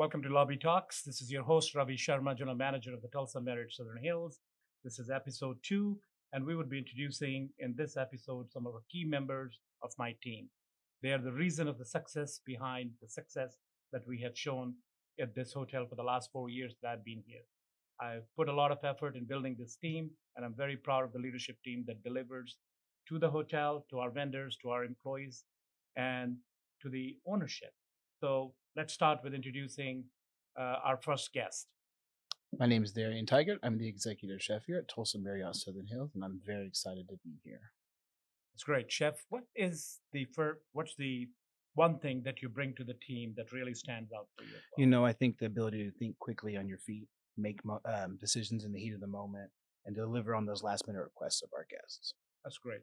Welcome to Lobby Talks. This is your host, Ravi Sharma, General Manager of the Tulsa Marriott Southern Hills. This is episode 2, and we would be introducing in this episode some of our key members of my team. They are the reason of the success behind the success that we have shown at this hotel for the last 4 years that I've been here. I've put a lot of effort in building this team, and I'm very proud of the leadership team that delivers to the hotel, to our vendors, to our employees, and to the ownership. So let's start with introducing our first guest. My name is Darian Tigert. I'm the executive chef here at Tulsa Marriott Southern Hills, and I'm very excited to be here. It's great, Chef. What's the one thing that you bring to the team that really stands out for you? I think the ability to think quickly on your feet, make decisions in the heat of the moment, and deliver on those last minute requests of our guests. That's great.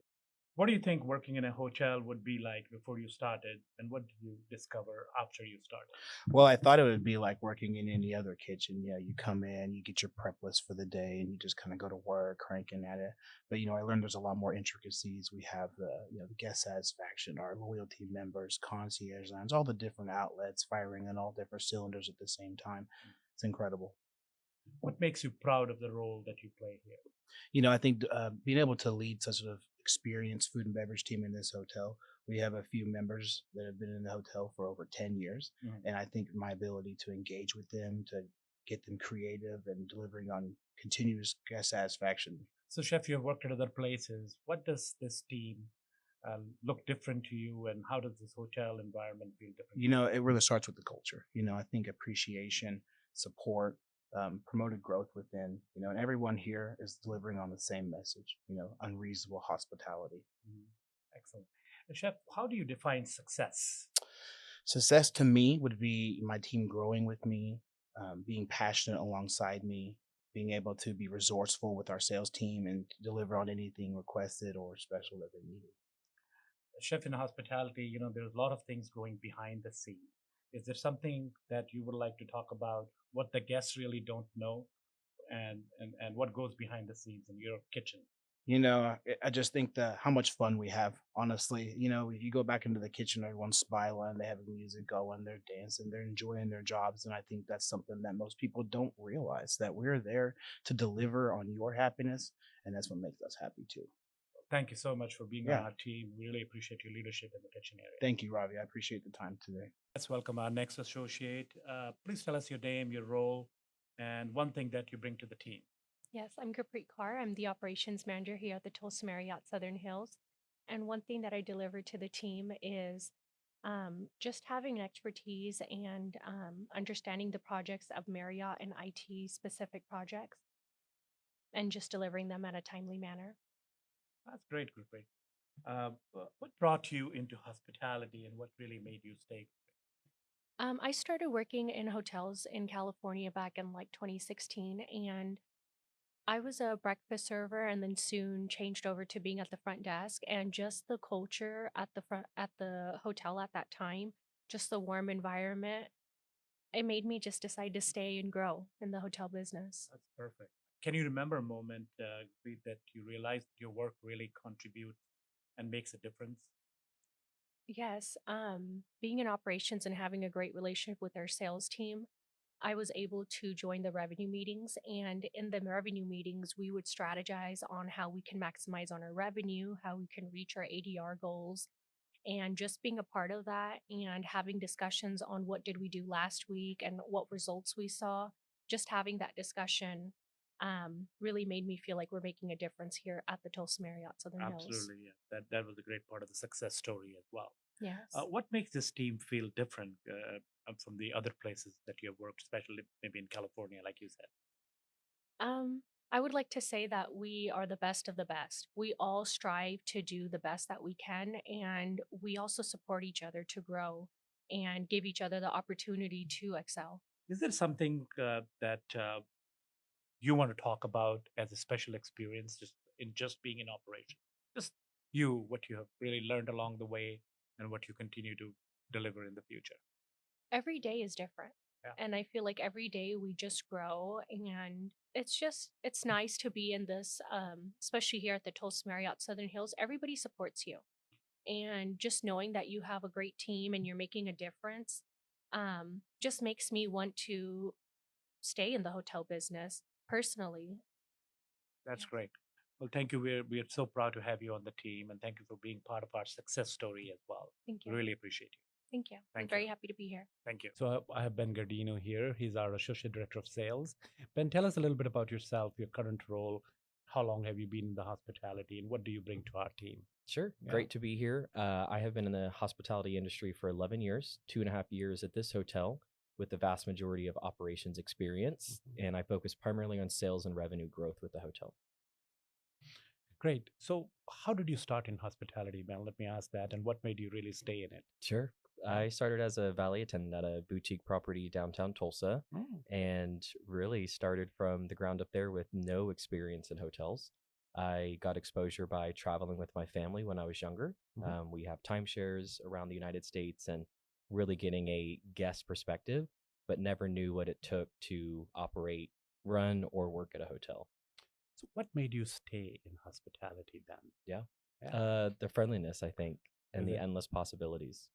What do you think working in a hotel would be like before you started, and what did you discover after you started? Well, I thought it would be like working in any other kitchen. You come in, you get your prep list for the day, and you just kind of go to work cranking at it. But I learned there's a lot more intricacies. We have the guest satisfaction, our loyalty members, concierge lines, all the different outlets firing on all different cylinders at the same time. It's incredible. What makes you proud of the role that you play here? I think being able to lead such an experienced food and beverage team in this hotel, we have a few members that have been in the hotel for over 10 years. Mhm. And I think my ability to engage with them, to get them creative and delivering on continuous guest satisfaction. So, Chef, you have worked at other places. What does this team look different to you, and how does this hotel environment feel different? It really starts with the culture. I think appreciation, support, promoted growth within, and everyone here is delivering on the same message, unreasonable hospitality. Mhm. Excellent. Chef, how do you define success? Success to me would be my team growing with me, being passionate alongside me, being able to be resourceful with our sales team and deliver on anything requested or special that they needed. Chef in hospitality, there's a lot of things going behind the scene. Is there something that you would like to talk about, what the guests really don't know, and what goes behind the scenes in your kitchen? I just think that how much fun we have, honestly. You go back into the kitchen, everyone's smiling, they have music going, they're dancing, they're enjoying their jobs. And I think that's something that most people don't realize, that we're there to deliver on your happiness. And that's what makes us happy too. Thank you so much for being on Yeah. our team. We really appreciate your leadership in the kitchen area. Thank you, Ravi. I appreciate the time today. Let's welcome our next associate. Please tell us your name, your role, and one thing that you bring to the team. Yes, I'm Gurpreet Kaur. I'm the operations manager here at the Tulsa Marriott Southern Hills. And one thing that I deliver to the team is just having an expertise and understanding the projects of Marriott and IT specific projects and just delivering them at a timely manner. That's great, Gurpreet. What brought you into hospitality, and what really made you stay? I started working in hotels in California back in like 2016, and I was a breakfast server and then soon changed over to being at the front desk, and just the culture at the hotel at that time, just the warm environment, it made me just decide to stay and grow in the hotel business. That's perfect. Can you remember a moment, Gurpreet, that you realized your work really contributes and makes a difference? Yes, being in operations and having a great relationship with our sales team, I was able to join the revenue meetings. And in the revenue meetings, we would strategize on how we can maximize on our revenue, how we can reach our ADR goals, and just being a part of that and having discussions on what did we do last week and what results we saw. Just having that discussion really made me feel like we're making a difference here at the Tulsa Marriott Southern Hills. Absolutely, yeah. That was a great part of the success story as well. Yes. What makes this team feel different from the other places that you have worked, especially maybe in California, like you said? I would like to say that we are the best of the best. We all strive to do the best that we can, and we also support each other to grow and give each other the opportunity to excel. Is there something that you want to talk about as a special experience, just being in operation? Just what you have really learned along the way, and what you continue to deliver in the future. Every day is different. Yeah. And I feel like every day we just grow, and it's nice to be in this especially here at the Tulsa Marriott Southern Hills. Everybody supports you. And just knowing that you have a great team and you're making a difference, just makes me want to stay in the hotel business personally. That's Yeah. great. Well, thank you. We're so proud to have you on the team, and thank you for being part of our success story as well. Thank you. Really appreciate you. Thank you. I'm Thank very you. happy to be here. Thank you. So I have Ben Gardino here. He's our Associate Director of Sales. Ben, tell us a little bit about yourself, your current role. How long have you been in the hospitality, and what do you bring to our team? Sure. Yeah. Great to be here. I have been in the hospitality industry for 11 years, 2.5 years at this hotel, with the vast majority of operations experience. And I focus primarily on sales and revenue growth with the hotel. Great. So how did you start in hospitality, Ben? Let me ask that. And what made you really stay in it? Sure. I started as a valet attendant at a boutique property downtown Tulsa and really started from the ground up there with no experience in hotels. I got exposure by traveling with my family when I was younger. We have timeshares around the United States and really getting a guest perspective, but never knew what it took to operate, run, or work at a hotel. So what made you stay in hospitality then? Yeah. The friendliness, I think, and Is the it? endless possibilities.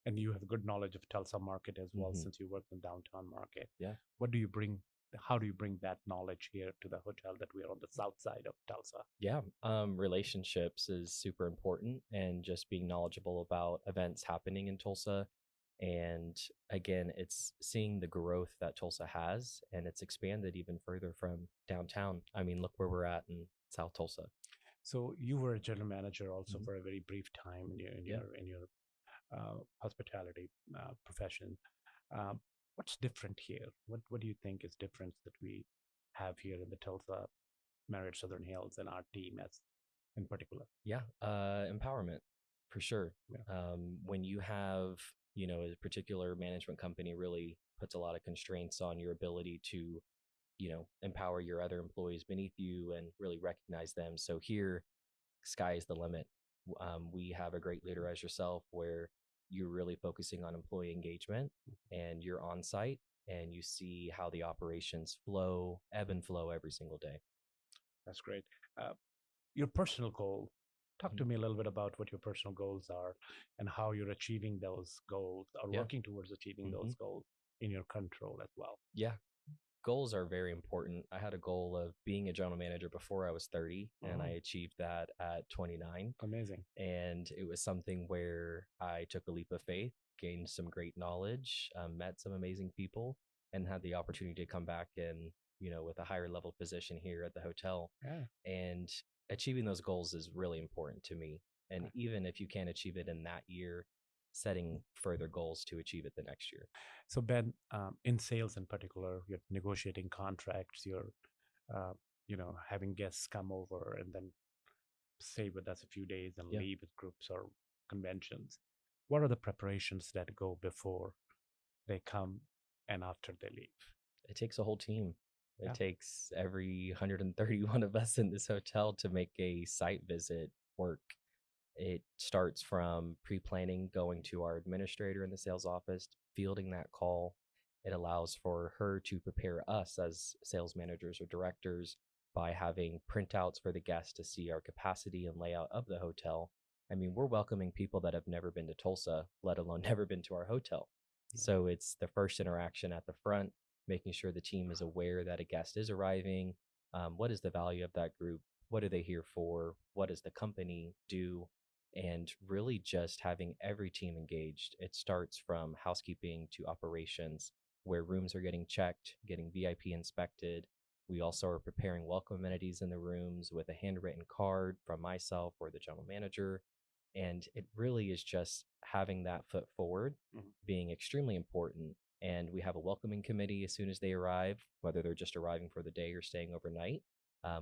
And you have good knowledge of Tulsa market as well, Mhm. since you work in downtown market. Yeah. What do you bring? How do you bring that knowledge here to the hotel that we are on the south side of Tulsa? Yeah. Relationships is super important, and just being knowledgeable about events happening in Tulsa. And again, it's seeing the growth that Tulsa has, and it's expanded even further from downtown. I mean, look where we're at in South Tulsa. So you were a general manager also Mhm. for a very brief time in Yeah. your hospitality profession. What's different here? What do you think is different that we have here in the Tulsa Marriott Southern Hills and our team as in particular? Yeah. Empowerment for sure. Yeah. When you have, a particular management company really puts a lot of constraints on your ability to, empower your other employees beneath you and really recognize them. So here, sky is the limit. We have a great leader as yourself where you're really focusing on employee engagement and you're on site and you see how the operations flow, ebb and flow every single day. That's great. Uh, your personal goal. Talk to me a little bit about what your personal goals are and how you're achieving those goals or Yeah. working towards achieving those goals in your current role as well. Yeah. Goals are very important. I had a goal of being a general manager before I was 30, and I achieved that at 29. Amazing. And it was something where I took a leap of faith, gained some great knowledge, met some amazing people, and had the opportunity to come back and, with a higher level position here at the hotel. Yeah. And achieving those goals is really important to me. And even if you can't achieve it in that year, setting further goals to achieve it the next year. So Ben, in sales in particular, you're negotiating contracts. You're, having guests come over and then stay with us a few days and Yeah. leave with groups or conventions. What are the preparations that go before they come and after they leave? It takes a whole team. It Yeah. takes every 131 of us in this hotel to make a site visit work. It starts from pre-planning, going to our administrator in the sales office, fielding that call. It allows for her to prepare us as sales managers or directors by having printouts for the guests to see our capacity and layout of the hotel. I mean, we're welcoming people that have never been to Tulsa, let alone never been to our hotel. So it's the first interaction at the front, making sure the team is aware that a guest is arriving. What is the value of that group? What are they here for? What does the company do? And really just having every team engaged. It starts from housekeeping to operations, where rooms are getting checked, getting VIP inspected. We also are preparing welcome amenities in the rooms with a handwritten card from myself or the general manager. And it really is just having that foot forward being extremely important. And we have a welcoming committee as soon as they arrive, whether they're just arriving for the day or staying overnight.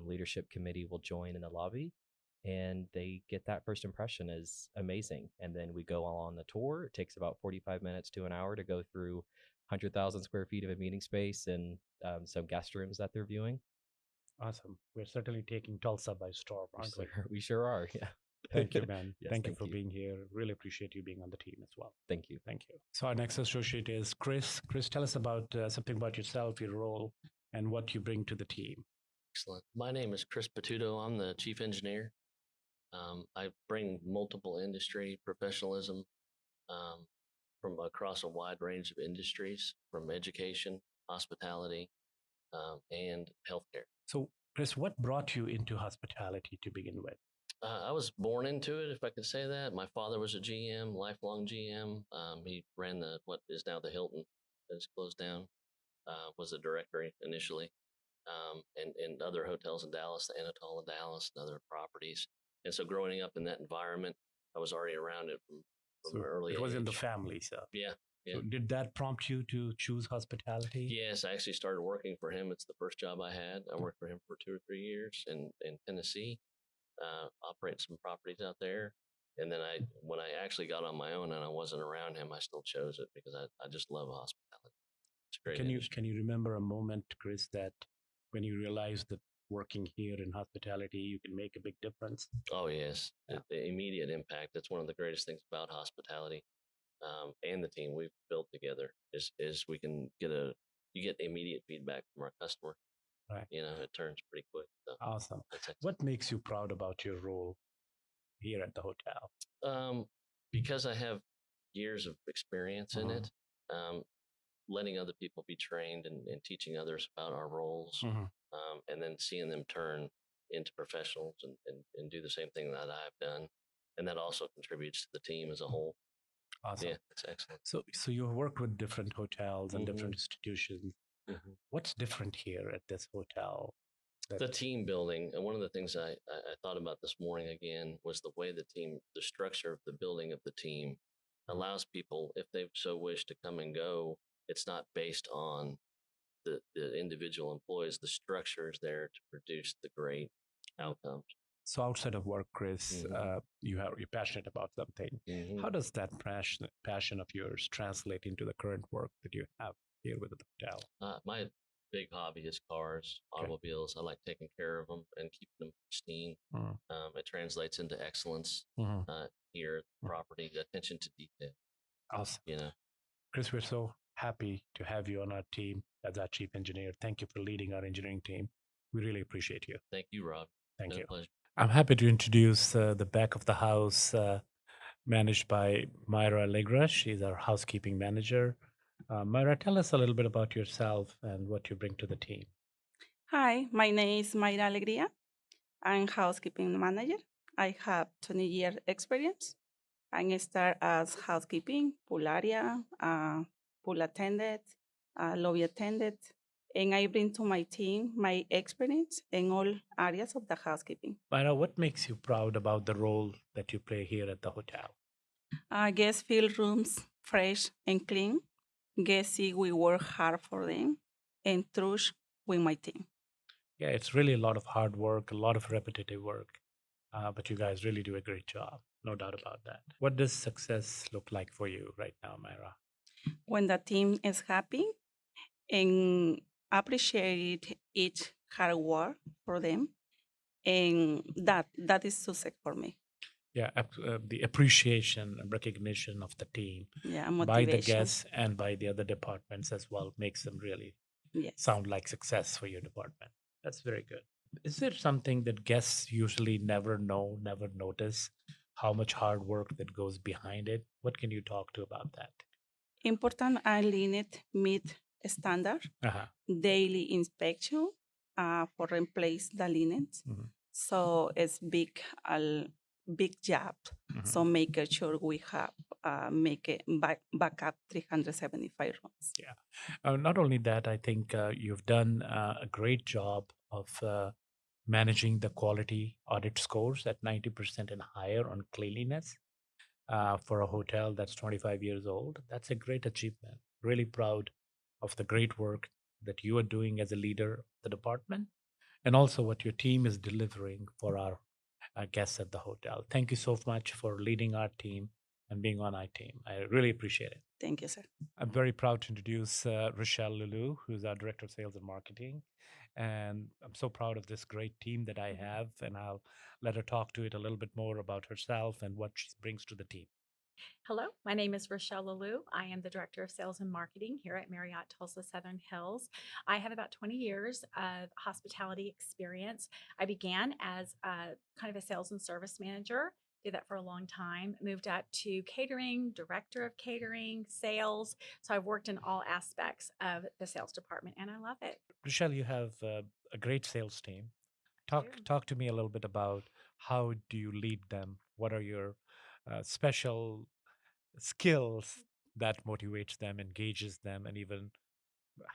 Leadership committee will join in the lobby and they get that first impression as amazing. And then we go on the tour. It takes about 45 minutes to an hour to go through 100,000 square feet of a meeting space and some guest rooms that they're viewing. Awesome. We're certainly taking Tulsa by storm, aren't we? We sure are. Yeah. Thank you, man. Yes, thank you for being here. Really appreciate you being on the team as well. Thank you. Thank you. So our next associate is Chris. Chris, tell us about something about yourself, your role, and what you bring to the team. Excellent. My name is Chris Patuto. I'm the chief engineer. I bring multiple industry professionalism. from across a wide range of industries, from education, hospitality, and healthcare. So, Chris, what brought you into hospitality to begin with? I was born into it, if I could say that. My father was a GM, lifelong GM. He ran what is now the Hilton, that's closed down. Was a director initially, and other hotels in Dallas, the Anatole in Dallas, and other properties. And so, growing up in that environment, I was already around it from So an early it was in the age. family, so. Yeah, yeah. So did that prompt you to choose hospitality? Yes, I actually started working for him. It's the first job I had. I worked for him for 2 or 3 years in Tennessee, operating some properties out there. And then when I actually got on my own and I wasn't around him, I still chose it because I just love hospitality. It's a great industry. Can you remember a moment, Chris, that when you realized that working here in hospitality, you can make a big difference? Oh, yes. Yeah. The immediate impact. That's one of the greatest things about hospitality, and the team we've built together is you get immediate feedback from our customer. Right. It turns pretty quick. So Awesome. that's excellent. What makes you proud about your role here at the hotel? Because I have years of experience in Mhm. it, letting other people be trained and teaching others about our roles, and then seeing them turn into professionals and do the same thing that I've done. And that also contributes to the team as a whole. Awesome. Yeah, that's excellent. So you worked with different hotels and different institutions. Mhm. What's different here at this hotel? The team building, and one of the things I thought about this morning again was the way the structure of the building of the team allows people, if they so wish, to come and go. It's not based on the individual employees. The structure is there to produce the great outcomes. So outside of work, Chris, Mhm. you're passionate about something. Mhm. How does that passion of yours translate into the current work that you have here with the hotel? My big hobby is cars, Okay. automobiles. I like taking care of them and keeping them pristine. Mm. It translates into excellence Mhm. here at the property, attention to detail. Awesome. Chris, we're so happy to have you on our team as our chief engineer. Thank you for leading our engineering team. We really appreciate you. Thank you, Rob. Thank Been a you. pleasure. I'm happy to introduce the back of the house, managed by Myra Allegra. She's our housekeeping manager. Myra, tell us a little bit about yourself and what you bring to the team. Hi, my name is Mayra Alegría. I'm housekeeping manager. I have 20 years experience. I start as housekeeping, pool area, pool attendant, lobby attendant, and I bring to my team my experience in all areas of the housekeeping. Myra, what makes you proud about the role that you play here at the hotel? Guests feel rooms fresh and clean. Guests see we work hard for them and trust with my team. Yeah, it's really a lot of hard work, a lot of repetitive work, but you guys really do a great job. No doubt about that. What does success look like for you right now, Myra? When the team is happy and appreciate each hard work for them, and that is success for me. Yeah, the appreciation and recognition of the team Yeah, by the motivation. guests and by the other departments as well makes them really Yes. sound like success for your department. That's very good. Is there something that guests usually never know, never notice how much hard work that goes behind it? What can you talk to about that? Important aligned meet standard, Uh-huh. daily inspection for replace the linens. Mhm. So it's big job. Mhm. So make sure we have make it backup 375 rooms. Yeah. Not only that, I think you've done a great job of managing the quality audit scores at 90% and higher on cleanliness for a hotel that's 25 years old. That's a great achievement. Really proud of the great work that you are doing as a leader of the department and also what your team is delivering for our guests at the hotel. Thank you so much for leading our team and being on our team. I really appreciate it. Thank you, sir. I'm very proud to introduce Rochelle Lulu, who's our Director of Sales and Marketing. And I'm so proud of this great team that I have. And I'll let her talk to it a little bit more about herself and what she brings to the team. Hello, my name is Rochelle Lalou. I am the Director of Sales and Marketing here at Marriott Tulsa Southern Hills. I have about 20 years of hospitality experience. I began as kind of a sales and service manager, did that for a long time, moved up to catering, director of catering, sales. So I've worked in all aspects of the sales department and I love it. Rochelle, you have a great sales team. I Talk to me a little bit about how do you lead them? What are your special skills that motivates them, engages them, and even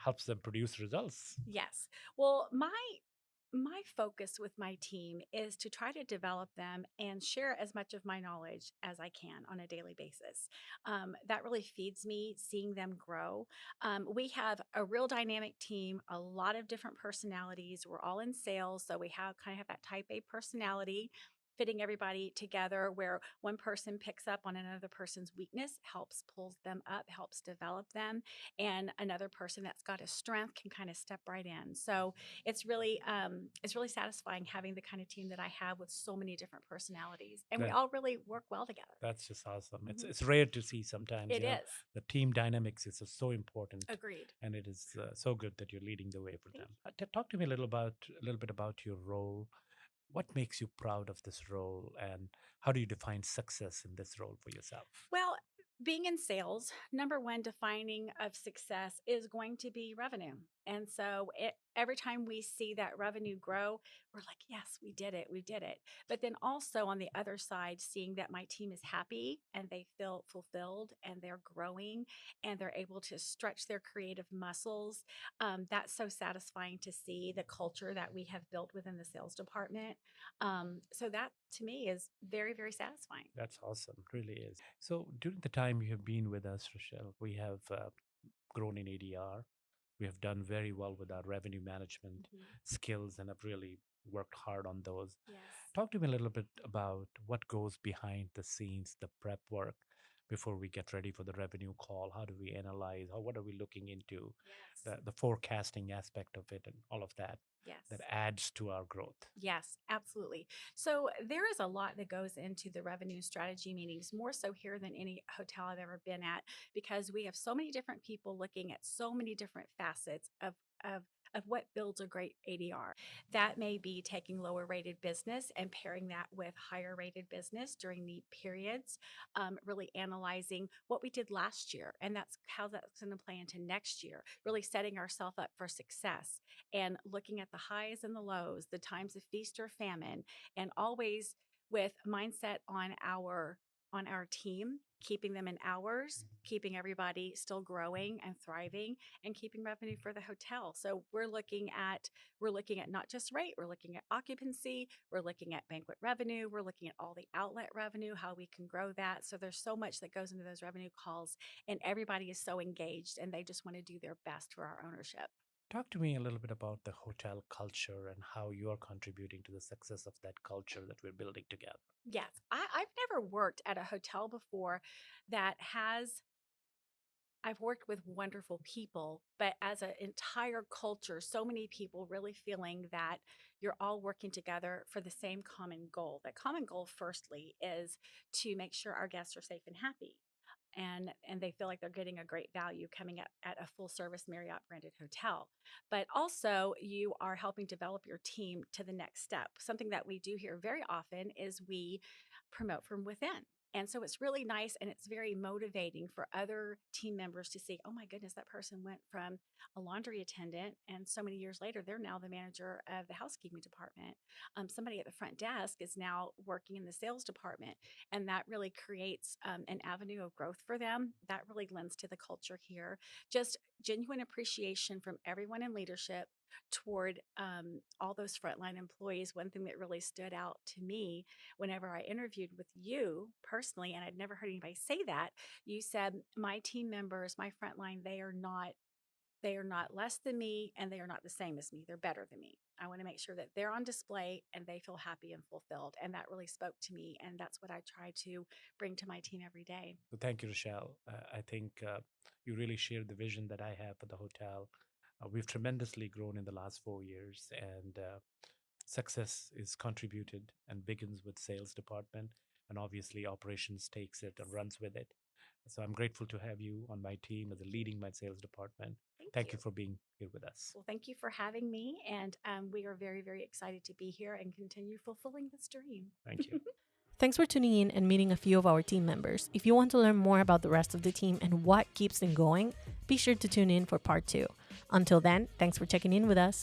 helps them produce results? Yes. Well, my focus with my team is to try to develop them and share as much of my knowledge as I can on a daily basis. That really feeds me seeing them grow. We have a real dynamic team, a lot of different personalities. We're all in sales, so we have kind of have that type A personality. Fitting everybody together where one person picks up on another person's weakness, helps pulls them up, helps develop them, and another person that's got a strength can kind of step right in. So it's really satisfying having the kind of team that I have with so many different personalities, and we That, all really work well together. that's just awesome. Mhm. It's rare to see sometimes. It is. The team dynamics is so important, Agreed. and it is so good that you're leading the way for Thank them. Talk to me a little bit about your role. What makes you proud of this role, and how do you define success in this role for yourself? Well, being in sales, number one defining of success is going to be revenue. And so every time we see that revenue grow, we're like, yes, we did it. We did it. But then also on the other side, seeing that my team is happy and they feel fulfilled and they're growing and they're able to stretch their creative muscles. That's so satisfying to see the culture that we have built within the sales department. So that to me is very, very satisfying. That's awesome, really is. So during the time you have been with us, Rochelle, we have grown in ADR. We have done very well with our revenue management Mhm. skills and have really worked hard on those. Yes. Talk to me a little bit about what goes behind the scenes, the prep work before we get ready for the revenue call. How do we analyze? What are we looking into? Yes. The forecasting aspect of it and all of that Yes. that adds to our growth. Yes, absolutely. So there is a lot that goes into the revenue strategy meetings, more so here than any hotel I've ever been at, because we have so many different people looking at so many different facets of of what builds a great ADR. That may be taking lower rated business and pairing that with higher rated business during the periods, really analyzing what we did last year and that's how that's going to play into next year, really setting ourselves up for success and looking at the highs and the lows, the times of feast or famine, and always with mindset on our team, keeping them in hours, keeping everybody still growing and thriving, and keeping revenue for the hotel. So we're looking at not just rate, we're looking at occupancy, we're looking at banquet revenue, we're looking at all the outlet revenue, how we can grow that. So there's so much that goes into those revenue calls, and everybody is so engaged and they just want to do their best for our ownership. Talk to me a little bit about the hotel culture and how you're contributing to the success of that culture that we're building together. Yes, I've never worked at a hotel before that has. I've worked with wonderful people, but as an entire culture, so many people really feeling that you're all working together for the same common goal. That common goal, firstly, is to make sure our guests are safe and happy. And they feel like they're getting a great value coming at a full service Marriott branded hotel. But also you are helping develop your team to the next step. Something that we do here very often is we promote from within. And so it's really nice and it's very motivating for other team members to see, oh my goodness, that person went from a laundry attendant and so many years later, they're now the manager of the housekeeping department. Somebody at the front desk is now working in the sales department. And that really creates an avenue of growth for them. That really lends to the culture here. Just genuine appreciation from everyone in leadership toward all those frontline employees. One thing that really stood out to me whenever I interviewed with you personally, and I'd never heard anybody say that, you said, my team members, my frontline, they are not less than me and they are not the same as me. They're better than me. I want to make sure that they're on display and they feel happy and fulfilled. And that really spoke to me. And that's what I try to bring to my team every day. So thank you, Rochelle. I think you really share the vision that I have for the hotel. We've tremendously grown in the last 4 years, and success is contributed and begins with sales department, and obviously operations takes it and runs with it. So I'm grateful to have you on my team as a leading my sales department. Thank you for being here with us. Well, thank you for having me. And we are very, very excited to be here and continue fulfilling this dream. Thank you. Thanks for tuning in and meeting a few of our team members. If you want to learn more about the rest of the team and what keeps them going, be sure to tune in for part 2. Until then, thanks for checking in with us.